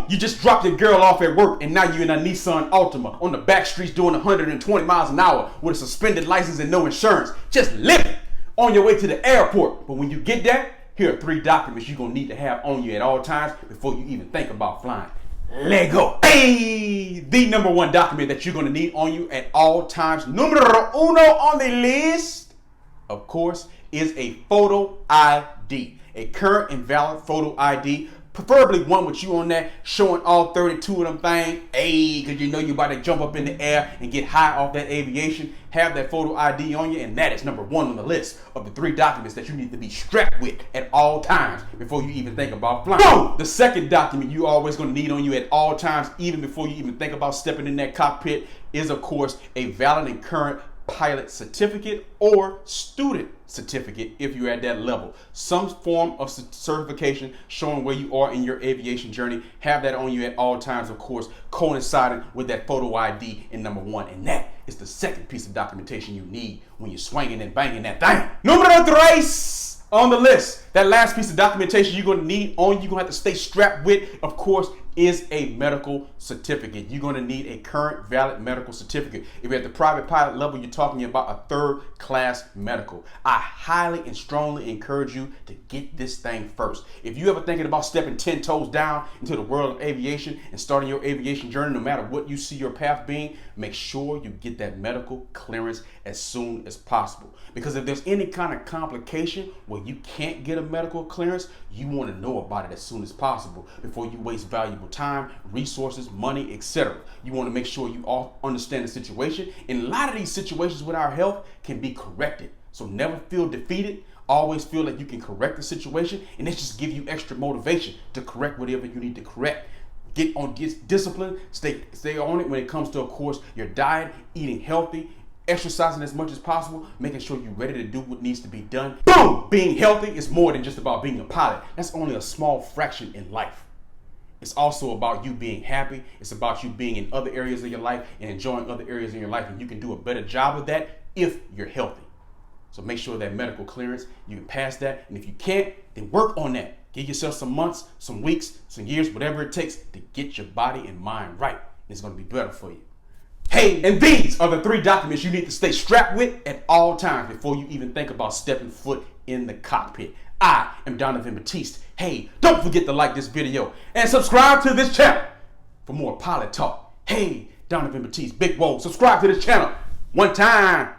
Boom! You just dropped your girl off at work and now you're in a Nissan Altima on the back streets doing 120 miles an hour with a suspended license and no insurance. Just living on your way to the airport. But when you get there, here are 3 documents you're going to need to have on you at all times before you even think about flying. Let go. Hey, the number 1 document that you're going to need on you at all times, numero uno on the list, of course, is a photo ID. A current and valid photo ID, preferably one with you on that, showing all 32 of them things. Hey, because you know you're about to jump up in the air and get high off that aviation. Have that photo ID on you, and that is number 1 on the list of the 3 documents that you need to be strapped with at all times before you even think about flying. Boom! The second document you always going to need on you at all times, even before you even think about stepping in that cockpit, is of course a valid and current pilot certificate or student certificate if you're at that level. Some form of certification showing where you are in your aviation journey. Have that on you at all times, of course, coinciding with that photo ID in number 1. And that is the second piece of documentation you need when you're swinging and banging that thing. Numero 3 on the list. That last piece of documentation you're going to need on you, you're going to have to stay strapped with, of course, is a medical certificate. You're going to need a current valid medical certificate. If you're at the private pilot level, you're talking about a 3rd class medical. I highly and strongly encourage you to get this thing first. If you ever thinking about stepping 10 toes down into the world of aviation and starting your aviation journey, no matter what you see your path being, make sure you get that medical clearance as soon as possible. Because if there's any kind of complication where you can't get a medical clearance, you want to know about it as soon as possible before you waste valuable time, resources, money, etc. You want to make sure you all understand the situation. And a lot of these situations with our health can be corrected. So never feel defeated. Always feel like you can correct the situation, and it just give you extra motivation to correct whatever you need to correct. Get discipline, stay on it when it comes to, of course, your diet, eating healthy, exercising as much as possible, making sure you're ready to do what needs to be done. Boom! Being healthy is more than just about being a pilot. That's only a small fraction in life. It's also about you being happy. It's about you being in other areas of your life and enjoying other areas in your life. And you can do a better job of that if you're healthy. So make sure that medical clearance, you can pass that. And if you can't, then work on that. Give yourself some months, some weeks, some years, whatever it takes to get your body and mind right. It's going to be better for you. Hey, and these are the 3 documents you need to stay strapped with at all times before you even think about stepping foot in the cockpit. I am Donovan Batiste. Hey, don't forget to like this video and subscribe to this channel for more pilot talk. Hey, Donovan Batiste, Big Whoa, subscribe to this channel one time.